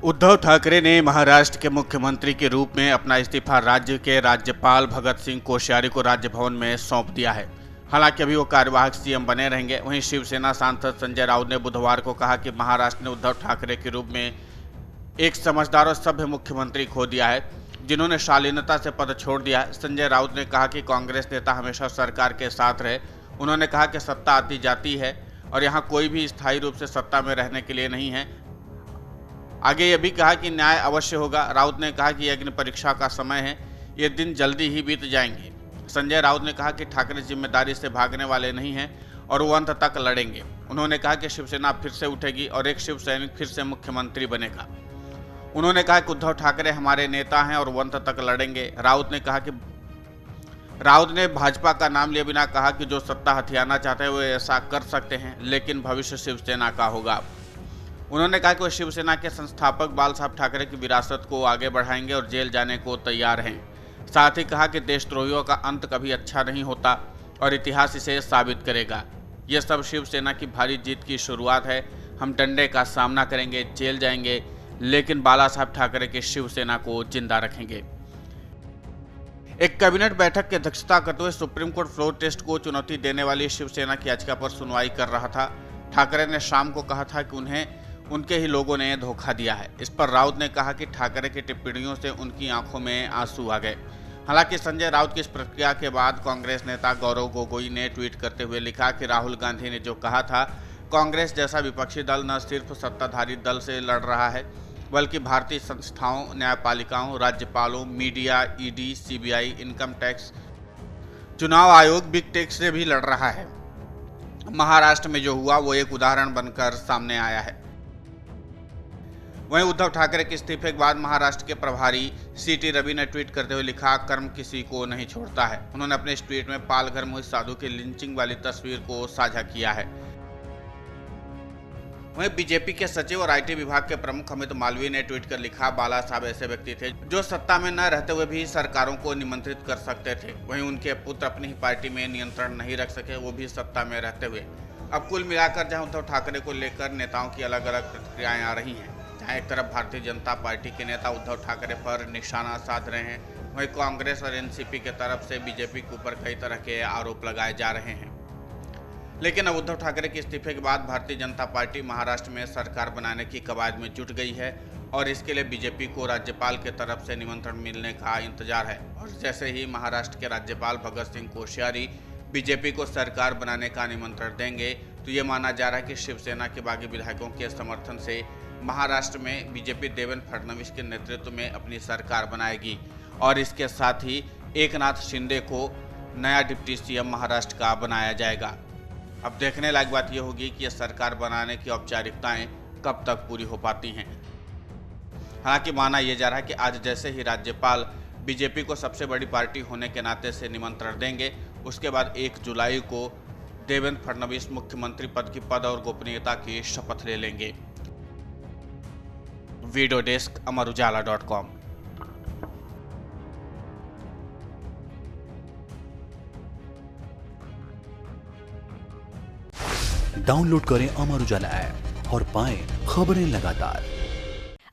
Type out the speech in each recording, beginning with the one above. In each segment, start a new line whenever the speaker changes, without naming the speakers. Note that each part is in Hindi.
उद्धव ठाकरे ने महाराष्ट्र के मुख्यमंत्री के रूप में अपना इस्तीफा राज्य के राज्यपाल भगत सिंह कोश्यारी को राजभवन में सौंप दिया है। हालांकि अभी वो कार्यवाहक सीएम बने रहेंगे। वहीं शिवसेना सांसद संजय राउत ने बुधवार को कहा कि महाराष्ट्र ने उद्धव ठाकरे के रूप में एक समझदार और सभ्य मुख्यमंत्री खो दिया है, जिन्होंने शालीनता से पद छोड़ दिया है। संजय राउत ने कहा कि कांग्रेस नेता हमेशा सरकार के साथ रहे। उन्होंने कहा कि सत्ता आती जाती है और यहाँ कोई भी स्थायी रूप से सत्ता में रहने के लिए नहीं है। आगे यह भी कहा कि न्याय अवश्य होगा। राउत ने कहा कि अग्नि परीक्षा का समय है, ये दिन जल्दी ही बीत जाएंगे। संजय राउत ने कहा कि ठाकरे जिम्मेदारी से भागने वाले नहीं हैं और वो अंत तक लड़ेंगे। उन्होंने कहा कि शिवसेना फिर से उठेगी और एक शिव सैनिक फिर से मुख्यमंत्री बनेगा। उन्होंने कहा कि उद्धव ठाकरे हमारे नेता हैं और वो अंत तक लड़ेंगे। राउत ने भाजपा का नाम लिए बिना कहा कि जो सत्ता हथियाना चाहते हैं वो ऐसा कर सकते हैं, लेकिन भविष्य शिवसेना का होगा। उन्होंने कहा कि वो शिवसेना के संस्थापक बाल साहब ठाकरे की विरासत को आगे बढ़ाएंगे और जेल जाने को तैयार हैं। साथ ही कहा कि देशद्रोहियों का अंत कभी अच्छा नहीं होता और इतिहास इसे साबित करेगा। यह सब शिवसेना की भारी जीत की शुरुआत है। हम डंडे का सामना करेंगे, जेल जाएंगे, लेकिन बाला साहब ठाकरे की शिवसेना को जिंदा रखेंगे। एक कैबिनेट बैठक की अध्यक्षता करते हुए सुप्रीम कोर्ट फ्लोर टेस्ट को चुनौती देने वाली शिवसेना की याचिका पर सुनवाई कर रहा था। ठाकरे ने शाम को कहा था कि उन्हें उनके ही लोगों ने धोखा दिया है। इस पर राउत ने कहा कि ठाकरे की टिप्पणियों से उनकी आंखों में आंसू आ गए। हालांकि संजय राउत की इस प्रतिक्रिया के बाद कांग्रेस नेता गौरव गोगोई ने ट्वीट करते हुए लिखा कि राहुल गांधी ने जो कहा था, कांग्रेस जैसा विपक्षी दल न सिर्फ सत्ताधारी दल से लड़ रहा है, बल्कि भारतीय संस्थाओं, न्यायपालिकाओं, राज्यपालों, media, ED, CBI, income tax, चुनाव आयोग, बिग टेक से भी लड़ रहा है। महाराष्ट्र में जो हुआ वो एक उदाहरण बनकर सामने आया है। वहीं उद्धव ठाकरे के इस्तीफे के बाद महाराष्ट्र के प्रभारी सीटी रवि ने ट्वीट करते हुए लिखा, कर्म किसी को नहीं छोड़ता है। उन्होंने अपने इस ट्वीट में पालघर में हुई साधु की लिंचिंग वाली तस्वीर को साझा किया है। वहीं बीजेपी के सचिव और आईटी विभाग के प्रमुख अमित मालवीय ने ट्वीट कर लिखा, बाला साहब ऐसे व्यक्ति थे जो सत्ता में न रहते हुए भी सरकारों को निमंत्रित कर सकते थे। वहीं उनके पुत्र अपनी ही पार्टी में नियंत्रण नहीं रख सके, वो भी सत्ता में रहते हुए। अब कुल मिलाकर जहां उद्धव ठाकरे को लेकर नेताओं की अलग अलग प्रतिक्रियाएं आ रही हैं, जहां एक तरफ भारतीय जनता पार्टी के नेता उद्धव ठाकरे पर निशाना साध रहे हैं, वहीं कांग्रेस और एनसीपी के तरफ से बीजेपी के ऊपर कई तरह के आरोप लगाए जा रहे हैं। लेकिन अब उद्धव ठाकरे के इस्तीफे के बाद भारतीय जनता पार्टी महाराष्ट्र में सरकार बनाने की कवायद में जुट गई है और इसके लिए बीजेपी को राज्यपाल के तरफ से निमंत्रण मिलने का इंतजार है। और जैसे ही महाराष्ट्र के राज्यपाल भगत सिंह कोश्यारी बीजेपी को सरकार बनाने का निमंत्रण देंगे, तो ये माना जा रहा है कि शिवसेना के बागी विधायकों के समर्थन से महाराष्ट्र में बीजेपी देवेंद्र फडणवीस के नेतृत्व में अपनी सरकार बनाएगी और इसके साथ ही एकनाथ शिंदे को नया डिप्टी सीएम महाराष्ट्र का बनाया जाएगा। अब देखने लायक बात यह होगी कि यह सरकार बनाने की औपचारिकताएं कब तक पूरी हो पाती हैं। हालांकि माना यह जा रहा है कि आज जैसे ही राज्यपाल बीजेपी को सबसे बड़ी पार्टी होने के नाते से निमंत्रण देंगे, उसके बाद 1 जुलाई को देवेंद्र फडणवीस मुख्यमंत्री पद की पद और गोपनीयता की शपथ ले लेंगे। Video desk amarujala.com।
डाउनलोड करें अमर उजाला ऐप और पाएं खबरें लगातार।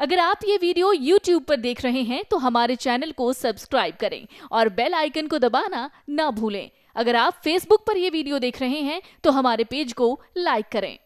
अगर आप ये वीडियो YouTube पर देख रहे हैं तो हमारे चैनल को सब्सक्राइब करें और बेल आइकन को दबाना ना भूलें। अगर आप Facebook पर ये वीडियो देख रहे हैं तो हमारे पेज को लाइक करें।